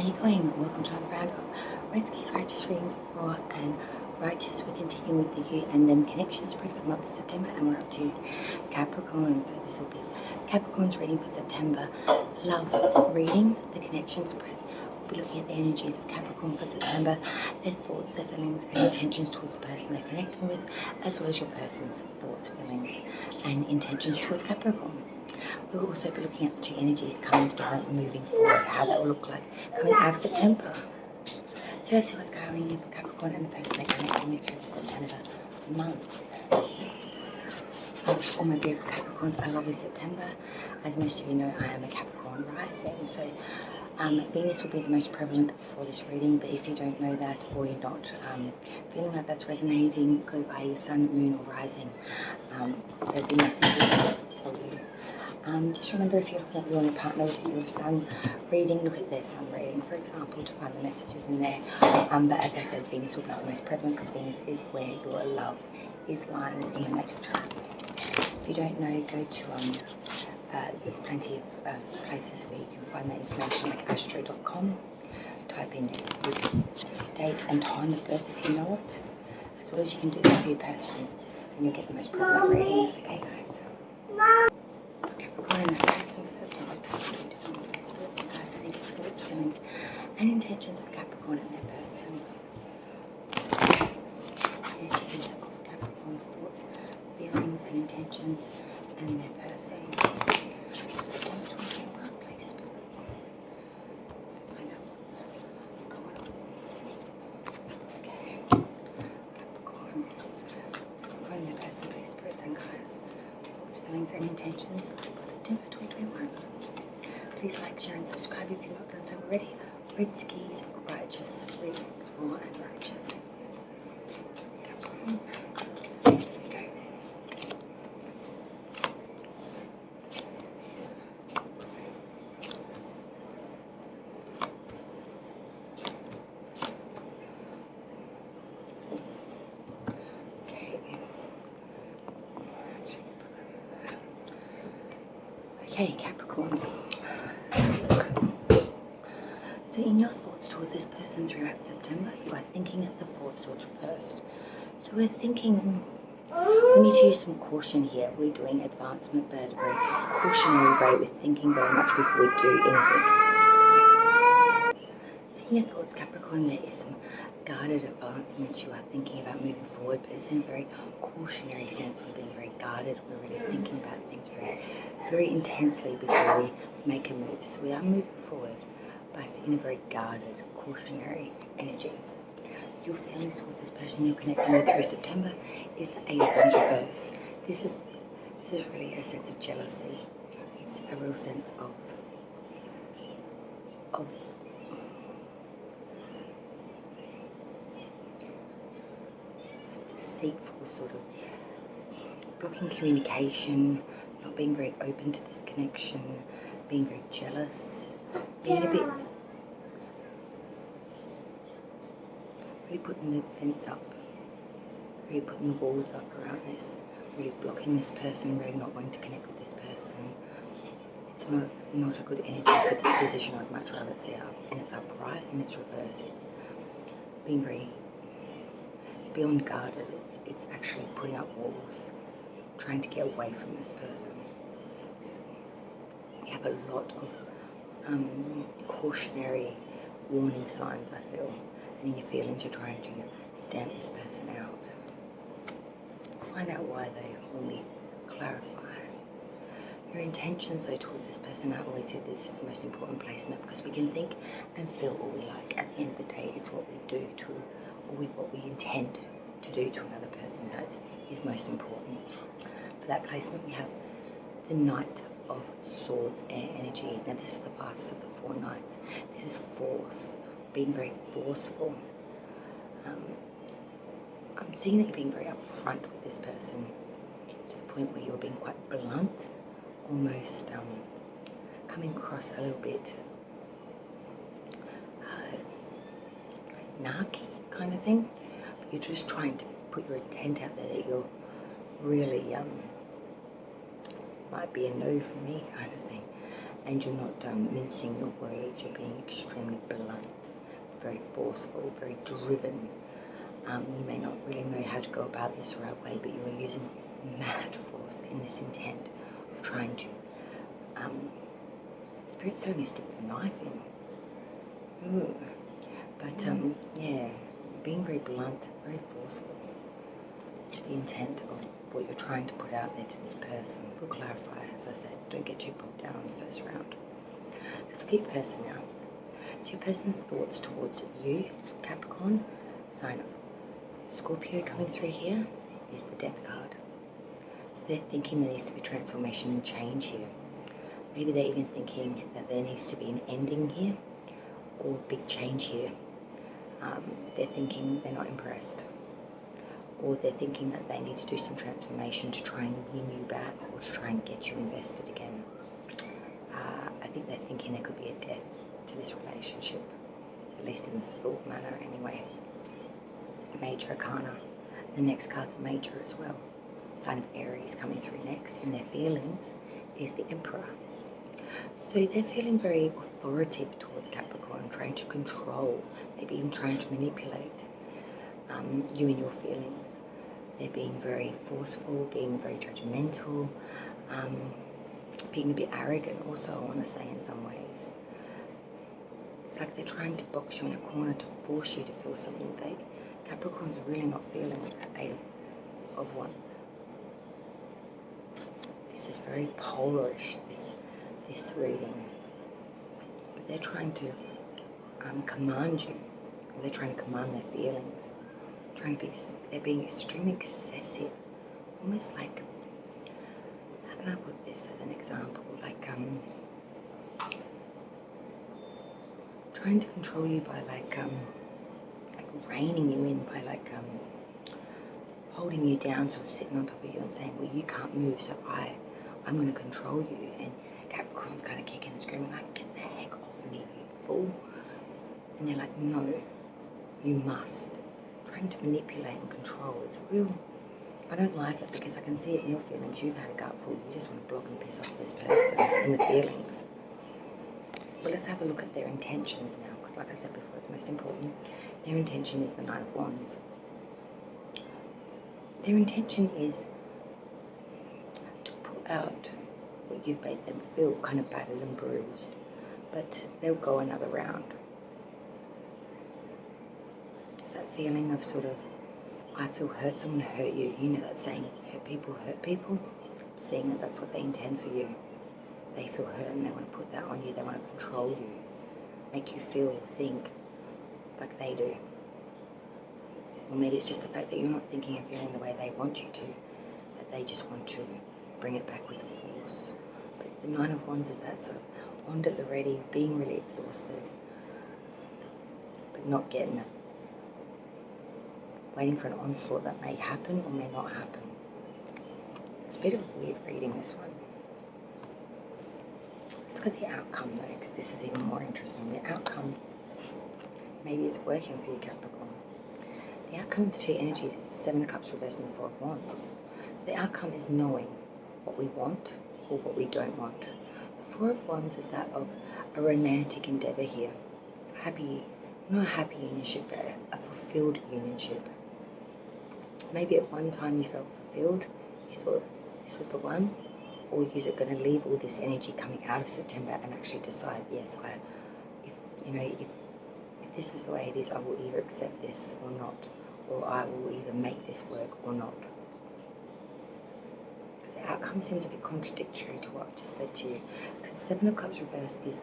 How you going? Welcome to another round of Redski's Righteous Readings, Raw and Righteous. We continue with the you and them connection spread for the month of September, and we're up to Capricorn. So this will be Capricorn's reading for September. Love reading, the connection spread. We'll be looking at the energies of Capricorn for September, their thoughts, their feelings and intentions towards the person they're connecting with, as well as your person's thoughts, feelings and intentions towards Capricorn. We'll also be looking at the two energies coming together, moving forward, how that will look like coming out of September. So let's see what's going on for Capricorn and the person they're connecting with through the September month. I wish all my beautiful Capricorns a lovely September. As most of you know, I am a Capricorn rising, so Venus will be the most prevalent for this reading, but if you don't know that or you're not feeling like that's resonating, go by your sun, moon or rising. There'll be messages for you. Just remember, if you're looking at you and your partner with your sun reading, look at their sun reading, for example, to find the messages in there. But as I said, Venus will be the most prevalent because Venus is where your love is lying in your natal chart. If you don't know, go to there's plenty of places where you can find that information, like astro.com. Type in your date and time of birth if you know it, as well as you can do that for your person, and you'll get the most prevalent readings. Okay, guys. Capricorn and the person for September 2022. Spirits and guides, I think of thoughts, feelings and intentions of Capricorn and their person. Energies of Capricorn's thoughts, feelings and intentions and their person. September 2021, please, Spirit. Find out what's going on. Okay. Capricorn. Capricorn and their person, please, spirits and guides. Thoughts, feelings and intentions for September 2021. Please like, share and subscribe if you've not done so already. Redski's Righteous Readings, Raw and Righteous. Capricorn. There we go. Okay, Capricorn. So in your thoughts towards this person throughout September, you are thinking at the Four of Swords reversed. So we're thinking, we need to use some caution here. We're doing advancement, but at a very cautionary rate. We're thinking very much before we do anything. So in your thoughts, Capricorn, there is some guarded advancement. You are thinking about moving forward, but it's in a very cautionary sense. We're being very guarded. We're really thinking about things very intensely before we make a move. So we are moving forward, but in a very guarded, cautionary energy. Your feelings towards this person you're connecting with through September is the Eight of Wands reverse. This is really a sense of jealousy. It's a real sense of deceitful, sort of blocking communication, not being very open to this connection, being very jealous, being a bit, really putting the fence up, really putting the walls up around this, really blocking this person, really not wanting to connect with this person. It's not a good energy for this position. I'd much rather see it up, and it's upright, and it's reverse. It's being very, it's beyond guarded. It's actually putting up walls, trying to get away from this person. You have a lot of cautionary warning signs, I feel, and in your feelings you're trying to stamp this person out. Find out why they only clarify. Your intentions though towards this person, I always say this is the most important placement, because we can think and feel what we like. At the end of the day, it's what we do to, or what we intend to do to another person that is most important. For that placement we have the Knight of Swords, air energy. Now this is the fastest of the four knights. This is force, being very forceful. I'm seeing that you're being very upfront with this person, to the point where you're being quite blunt, almost coming across a little bit narky kind of thing, but you're just trying to put your intent out there that you're really might be a no for me kind of thing. and you're not mincing your words. You're being extremely blunt, very forceful, very driven. You may not really know how to go about this the right way, but you are using mad force in this intent of trying to. Spirit's certainly stick the knife in. Ooh. But yeah, being very blunt, very forceful. The intent of what you're trying to put out there to this person. We'll clarify, as I said, don't get too bogged down on the first round. Let's look at your person now. So your person's thoughts towards you, Capricorn, sign of Scorpio coming through here, is the Death card. So they're thinking there needs to be transformation and change here. Maybe they're even thinking that there needs to be an ending here, or a big change here. They're thinking they're not impressed. Or they're thinking that they need to do some transformation to try and win you back, or to try and get you invested again. I think they're thinking there could be a death to this relationship, at least in the thought manner anyway. Major Arcana. The next card's a major as well. Sign of Aries coming through next. In their feelings is the Emperor. So they're feeling very authoritative towards Capricorn, trying to control, maybe even trying to manipulate you and your feelings. They're being very forceful, being very judgmental, being a bit arrogant also, I want to say, in some ways. It's like they're trying to box you in a corner to force you to feel something Capricorn's really not feeling. Eight of Wands. This is very polarish, this reading. But they're trying to command you, or they're trying to command their feelings. They're being extremely excessive, almost like, how can I put this as an example, like trying to control you by like reining you in, by like holding you down, sort of sitting on top of you and saying, well, you can't move, so I'm going to control you. And Capricorn's kind of kicking and screaming like, get the heck off me, you fool. And they're like, no, you must. Trying to manipulate and control. It's real. I don't like it because I can see it in your feelings. You've had a gutful. You just want to block and piss off this person in the feelings. But let's have a look at their intentions now, because like I said before, it's most important. Their intention is the Nine of Wands. Their intention is to put out what you've made them feel, kind of battered and bruised. But they'll go another round. That feeling of sort of, I feel hurt, someone hurt you. You know that saying, hurt people hurt people? Seeing that that's what they intend for you. They feel hurt and they want to put that on you. They want to control you, make you feel, think like they do. Or maybe it's just the fact that you're not thinking and feeling the way they want you to, that they just want to bring it back with force. But the Nine of Wands is that sort of on at the ready, being really exhausted, but not getting it. Waiting for an onslaught that may happen or may not happen. It's a bit of a weird reading, this one. Let's look at the outcome though, because this is even more interesting. The outcome, maybe it's working for you, Capricorn. The outcome of the two energies is the Seven of Cups reversed and the Four of Wands. So the outcome is knowing what we want or what we don't want. The Four of Wands is that of a romantic endeavour here. Happy, not a happy unionship, but a fulfilled unionship. Maybe at one time you felt fulfilled, you thought this was the one, or you're going to leave all this energy coming out of September and actually decide, yes, if this is the way it is, I will either accept this or not, or I will either make this work or not. Because the outcome seems a bit contradictory to what I've just said to you. Because the Seven of Cups reversed is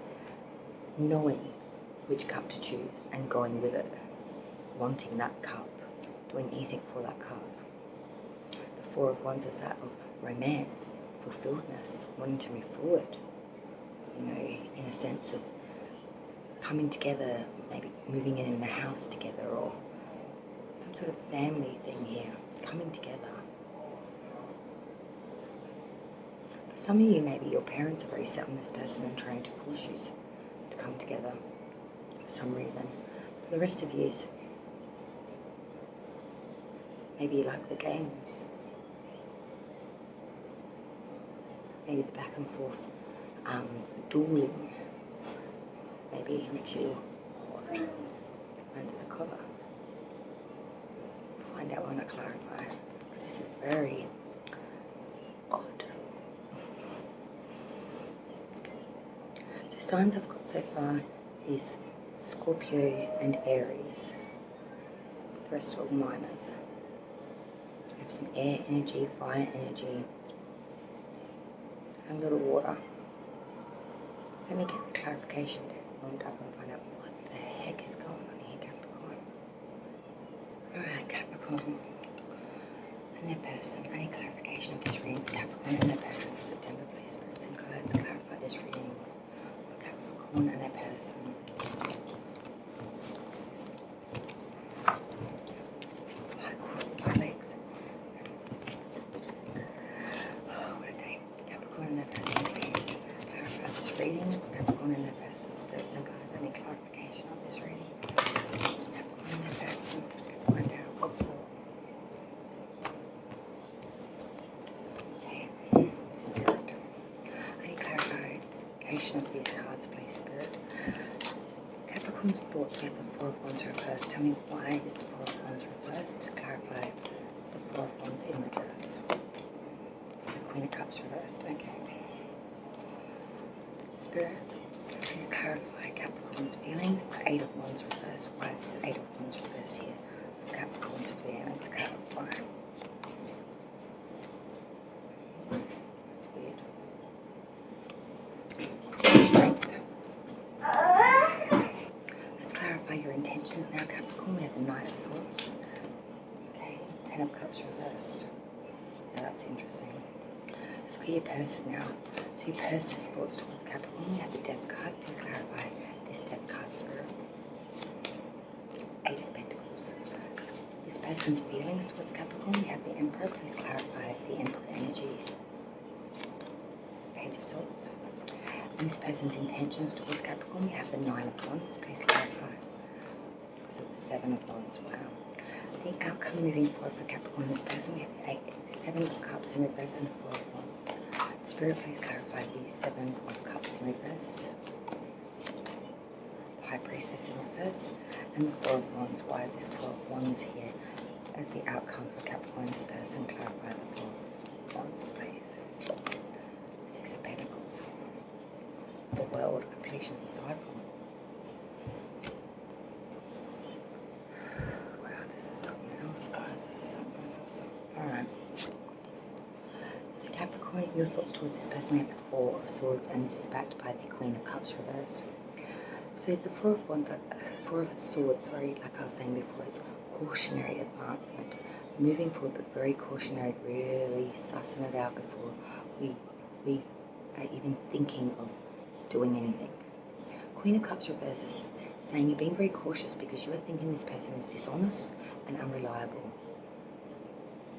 knowing which cup to choose and going with it, wanting that cup, doing anything for that cup. The Four of Wands is that of romance, fulfilledness, wanting to move forward, in a sense of coming together, maybe moving in a house together, or some sort of family thing here, coming together. For some of you, maybe your parents are very set on this person and trying to force you to come together for some reason. For the rest of you, maybe you like the games. Maybe the back and forth dueling. Maybe it makes you hot under the collar. We'll find out when I clarify. This is very odd. So signs I've got so far is Scorpio and Aries. The rest are all minors. We have some air energy, fire energy, and a little water. Let me get the clarification deck warmed up and find out what the heck is going on here, Capricorn. Alright, Capricorn and their person. I need clarification of this reading for Capricorn and their person for September, please. Spirits and guides, clarify this reading for Capricorn and their person. My legs. Oh, what a day. Capricorn and their person, please. Clarify this reading for Capricorn and their person. Spirits and guides, I need clarification of this reading. Capricorn and their person. Let's find out what's what. Okay. Spirit. I need clarification of these cards, please, Spirit. Capricorn's thoughts, we have the Four of Wands reversed. Tell me why is the Four of Wands reversed? To clarify the Four of Wands in reverse. The Queen of Cups reversed. Okay. Spirit, please clarify Capricorn's feelings. The Eight of Wands reversed. Why is this Eight of Wands reversed here? Capricorn's feelings. Clarify. That's weird. Strength. Let's clarify your intentions now, Capricorn. We have the Knight of Swords. Okay, Ten of Cups reversed. Now that's interesting. Let's look at your person now. So your person's thoughts towards Capricorn. We have the Death card. Please clarify this Death card, Spirit. Eight of Pentacles. This person's feelings towards Capricorn. We have the Emperor. Please clarify the Emperor energy. Page of Swords. And this person's intentions towards Capricorn. We have the Nine of Wands. Please clarify. Because of the Seven of Wands. Wow. The outcome moving forward for Capricorn, this person, we have the Seven of Cups in reverse and the Four of Wands. Spirit, please clarify the Seven of Cups in reverse, High Priestess in reverse, and the Four of Wands. Why is this Four of Wands here as the outcome for Capricorn, this person? Clarify the Four of Wands, please. Six of Pentacles. The World, completion of the cycle. Capricorn, your thoughts towards this person, we have the Four of Swords, and this is backed by the Queen of Cups reversed. So the Four of Wands, Four of Swords, like I was saying before, is cautionary advancement, moving forward, but very cautionary, really sussing it out before we are even thinking of doing anything. Queen of Cups reversed is saying you're being very cautious because you are thinking this person is dishonest and unreliable,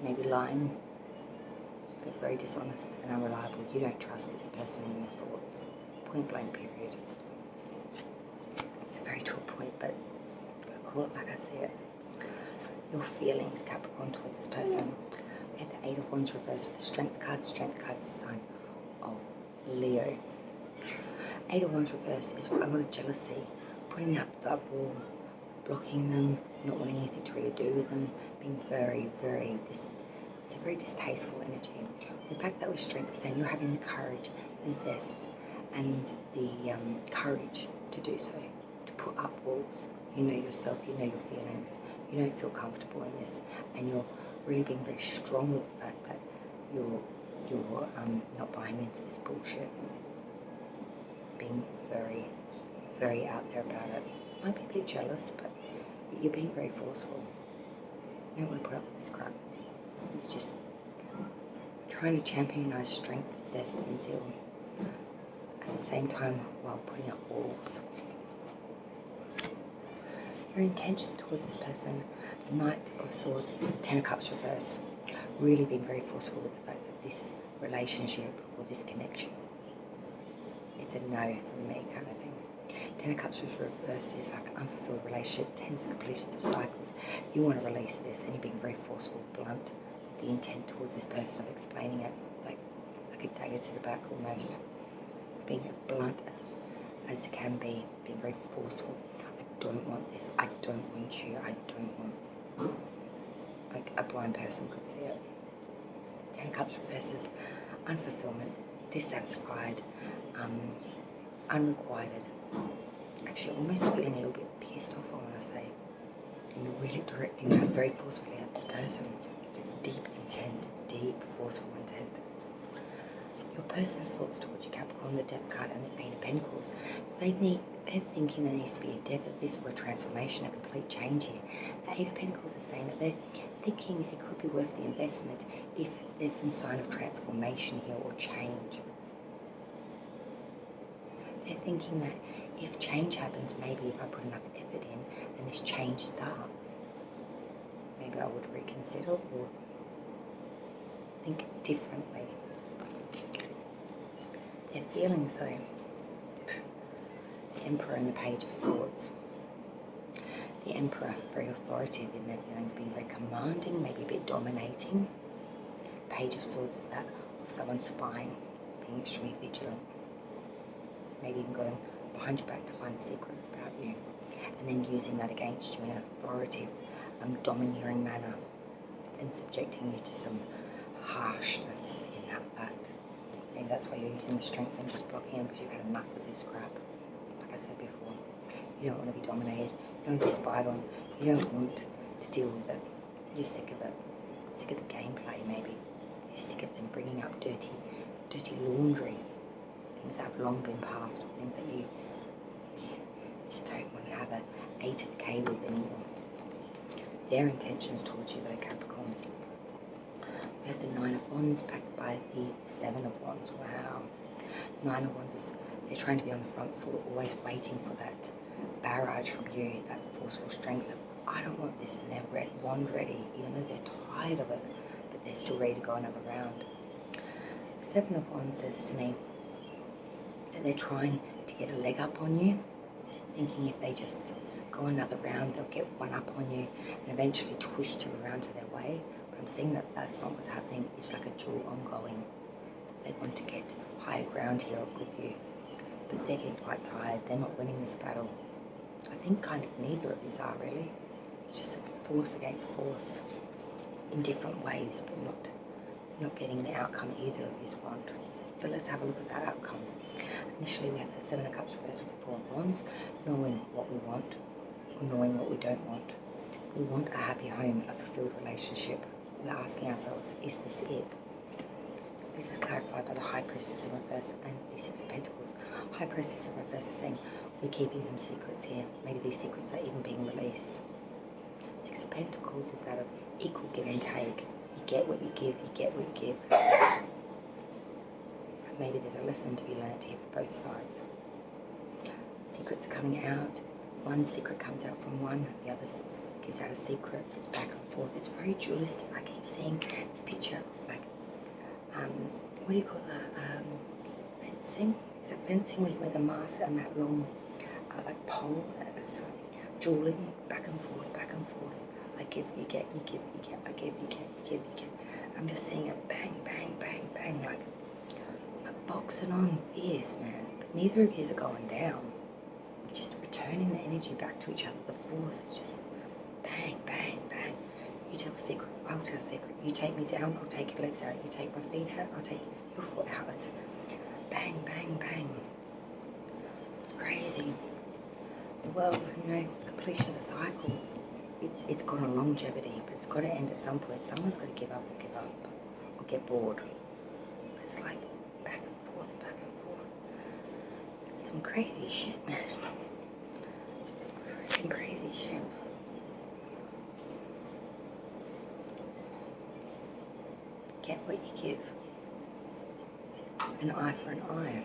maybe lying, but very dishonest and unreliable. You don't trust this person in your thoughts. Point blank, period. It's a very to a point, but I call it like I see it. Your feelings, Capricorn, towards this person. We had the Eight of Wands reversed with the Strength card. Strength card is a sign of Leo. Eight of Wands reversed is a lot of jealousy, putting up that wall, blocking them, not wanting anything to really do with them, being very, very it's a very distasteful energy. The fact that with Strength, saying you're having the courage, the zest, and the courage to do so, to put up walls. You know yourself, you know your feelings, you don't feel comfortable in this, and you're really being very strong with the fact that you're not buying into this bullshit, being very, very out there about it. Might be a bit jealous, but you're being very forceful. You don't want to put up with this crap. It's just trying to championize strength, zest, and zeal at the same time while putting up walls. Your intention towards this person, Knight of Swords, Ten of Cups reverse, really being very forceful with the fact that this relationship or this connection, it's a no from me kind of thing. Ten of Cups reverse is like an unfulfilled relationship, tens of completions of cycles. You want to release this and you're being very forceful, blunt, with the intent towards this person of explaining it like a dagger to the back almost. being as blunt as it can be, being very forceful. I don't want this, I don't want you, I don't want, like a blind person could see it. 10 of Cups reverses unfulfillment, dissatisfied, unrequited, actually almost feeling a little bit pissed off, I want to say, and you're really directing that very forcefully at this person with deep intent, deep forceful intent. Your person's thoughts towards you, Capricorn, the Death card and the Eight of Pentacles. So they're thinking there needs to be a death of this or a transformation, a complete change here. The Eight of Pentacles is saying that they're thinking it could be worth the investment if there's some sign of transformation here or change. They're thinking that if change happens, maybe if I put enough effort in and this change starts, maybe I would reconsider or think differently. Their feelings though, the Emperor and the Page of Swords. The Emperor, very authoritative in their feelings, being very commanding, maybe a bit dominating. Page of Swords is that of someone spying, being extremely vigilant, maybe even going behind your back to find secrets about you, and then using that against you in an authoritative, domineering manner, and subjecting you to some harshness in that fact. Maybe that's why you're using the strength and just blocking him, because you've had enough of this crap. Like I said before, you don't want to be dominated, you don't want to be spied on, you don't want to deal with it. You're sick of it, sick of the gameplay maybe. You're sick of them bringing up dirty laundry, things that have long been passed, or things that you just don't want to have an A to the K with anymore. Their intentions towards you though, Capricorn. We have the Nine of Wands backed by the Seven of Wands. Wow. Nine of Wands is, they're trying to be on the front foot, always waiting for that barrage from you, that forceful strength of, I don't want this, and they're wand ready, even though they're tired of it, but they're still ready to go another round. The Seven of Wands says to me that they're trying to get a leg up on you, thinking if they just go another round, they'll get one up on you and eventually twist you around to their way. But I'm seeing that that's not what's happening. It's like a dual ongoing. They want to get higher ground here with you, but they're getting quite tired. They're not winning this battle. I think kind of neither of you are really. It's just a force against force in different ways, but not getting the outcome either of you want. But let's have a look at that outcome. Initially we have the Seven of Cups reversed with the Four of Wands, knowing what we want or knowing what we don't want. We want a happy home, a fulfilled relationship. We're asking ourselves, is this it? This is clarified by the High Priestess in reverse and the Six of Pentacles. High Priestess in reverse is saying we're keeping some secrets here. Maybe these secrets are even being released. Six of Pentacles is that of equal give and take. You get what you give, you get what you give. Maybe there's a lesson to be learned here for both sides. Secrets are coming out. One secret comes out from one, the other gives out a secret. It's back and forth. It's very dualistic. I keep seeing this picture of like, what do you call that? Fencing? Is it fencing where you wear the mask and that long like pole that's dueling back and forth, back and forth. I give, you get, you give, you get, I give, you get, you give, you get. I'm just seeing it bang, bang, bang, bang, like boxing on fierce, man. But neither of you are going down. You're just returning the energy back to each other. The force is just bang, bang, bang. You tell a secret, I will tell a secret. You take me down, I'll take your legs out. You take my feet out, I'll take your foot out. It's bang, bang, bang. It's crazy. The world, completion of the cycle. It's got a longevity, but it's got to end at some point. Someone's got to give up or get bored. But it's like back and forth, back and forth. Some crazy shit, man. It's freaking crazy shit. Get what you give. An eye for an eye.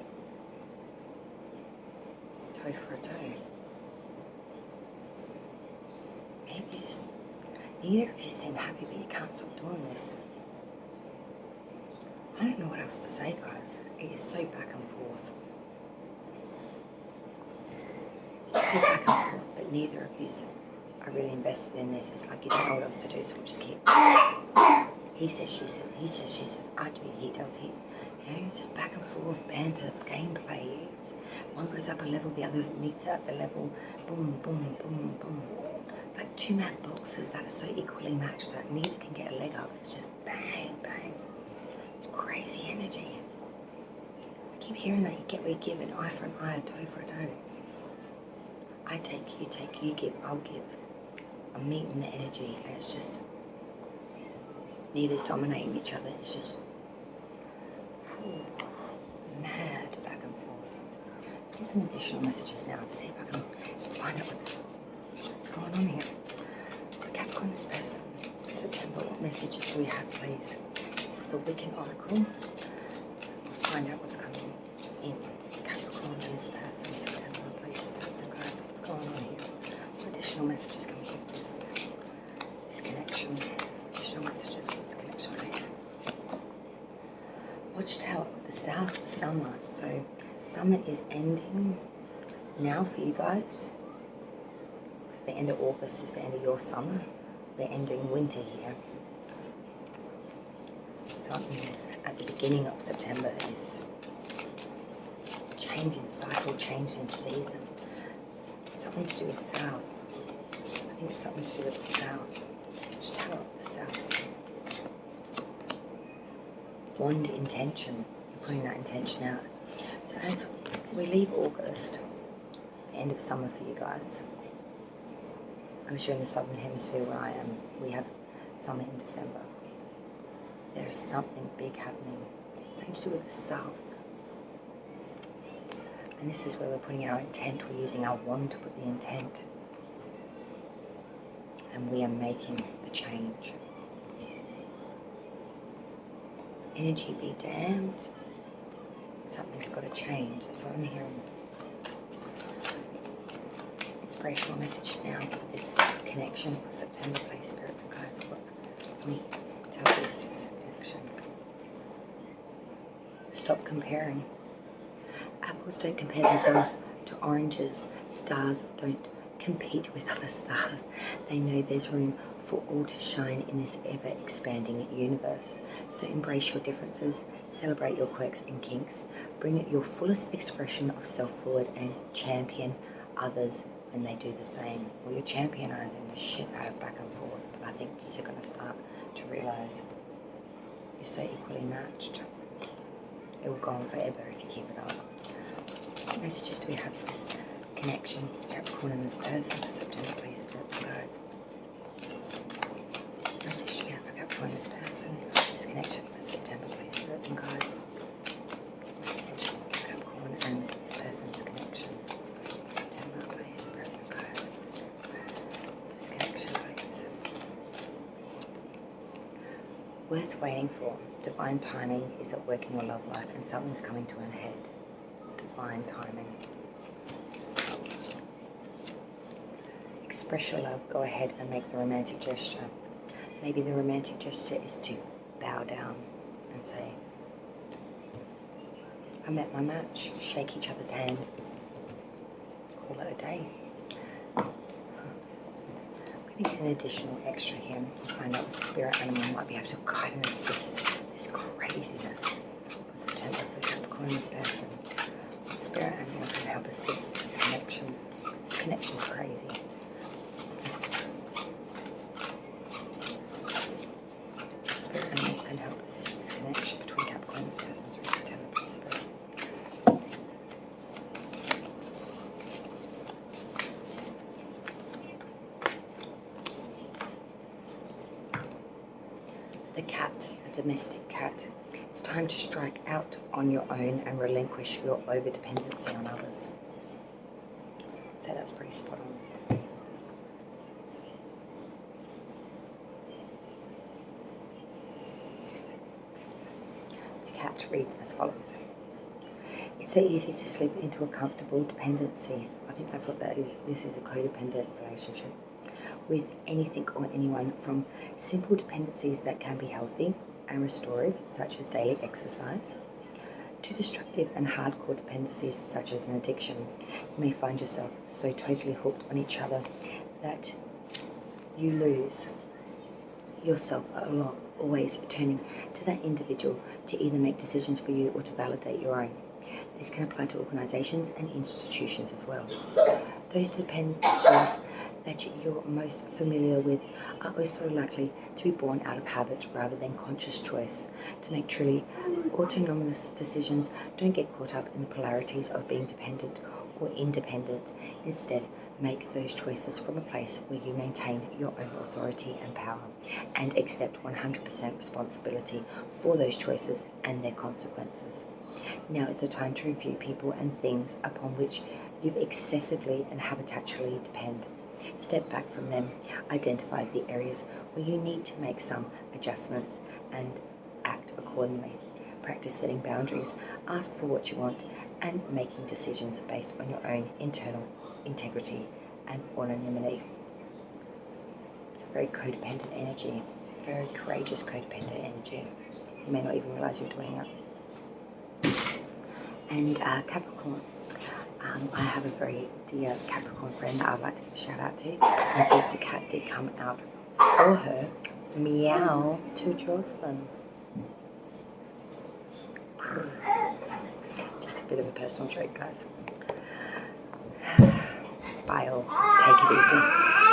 Toe for a toe. Maybe just, neither of you seem happy, but you can't stop doing this. I don't know what else to say, guys. It is so back and forth. So back and forth, but neither of you are really invested in this. It's like you don't know what else to do, so we'll just keep. He says, she says, he says, she says, I do, he does, he You know, just back and forth, banter, gameplay. One goes up a level, the other meets at the level. Boom, boom, boom, boom. It's like two mad boxers that are so equally matched that neither can get a leg up. It's just bang, bang. It's crazy energy. I keep hearing that you get what you give, an eye for an eye, a toe for a toe. I take, you give, I'll give. I'm meeting the energy, and it's just neither's dominating each other. It's just mad back and forth. Let's get some additional messages now and see if I can find out what's going on here. For Capricorn, this person, September, what messages do we have, please? This is the Wiccan Oracle. Let's find out what's coming in. Capricorn and this person, September, please, spirits and guides, what's going on here? What additional messages can we give this connection? Additional messages for this connection, please. Watchtower of the South, summer. So summer is ending now for you guys. It's the end of August is the end of your summer. We're ending winter here. Something at the beginning of September is changing cycle, changing season. Something to do with south. I think it's something to do with the south. Watchtower of the South. Wand intention. You're putting that intention out. So as we leave August, the end of summer for you guys, unless you're in the southern hemisphere where I am, we have summer in December. There is something big happening. Something to do with the south. And this is where we're putting our intent. We're using our wand to put the intent. And we are making the change. Energy be damned. Something's got to change. That's what I'm hearing. Inspirational message now for this connection for September, please, spirits and guides. What can we tell this connection? Stop comparing. Apples don't compare themselves to oranges. Stars don't compete with other stars. They know there's room for all to shine in this ever-expanding universe. So embrace your differences, celebrate your quirks and kinks, bring your fullest expression of self forward and champion others when they do the same. Well, you're championizing the shit out of back and forth, but I think you're going to start to realise you're so equally matched. It will go on forever if you keep it up. What messages do we have for this connection, Capricorn and this person for September, please, spirits and guides? What message do we have for Capricorn and this person, this connection for September, please, spirits and guides? Message for Capricorn and this person's connection for September, please, spirits and guides. This connection, please. Worth waiting for. Divine timing is at work in your love life and something's coming to an head. Divine timing. Express your love, go ahead and make the romantic gesture. Maybe the romantic gesture is to bow down and say, I met my match, shake each other's hand, call it a day. I'm going to get an additional extra here and find out the spirit animal might be able to guide and assist this craziness for September for Capricorn, this person. The spirit animal can help assist this connection. This connection's crazy. Can help assist this connection between Capricorn and this person through September, please, spirit. The cat, the domestic cat. It's time to strike out on your own and relinquish your over-dependency on others. So that's pretty spot on. To read as follows. It's so easy to slip into a comfortable dependency. I think that's what that is. This is a codependent relationship with anything or anyone, from simple dependencies that can be healthy and restorative, such as daily exercise, to destructive and hardcore dependencies such as an addiction. You may find yourself so totally hooked on each other that you lose yourself a lot always turning to that individual to either make decisions for you or to validate your own. This can apply to organisations and institutions as well. Those dependencies that you're most familiar with are also likely to be born out of habit rather than conscious choice. To make truly autonomous decisions, don't get caught up in the polarities of being dependent or independent. Instead, make those choices from a place where you maintain your own authority and power and accept 100% responsibility for those choices and their consequences. Now is the time to review people and things upon which you've excessively and habitually depend. Step back from them, identify the areas where you need to make some adjustments and act accordingly. Practice setting boundaries, ask for what you want, and making decisions based on your own internal integrity and anonymity. It's a very codependent energy, very courageous codependent energy. You may not even realize you're doing it. And Capricorn, I have a very dear Capricorn friend that I'd like to give a shout out to. And since the cat did come out for her, meow to Jocelyn. Just a bit of a personal joke, guys. Bye all. Take it easy.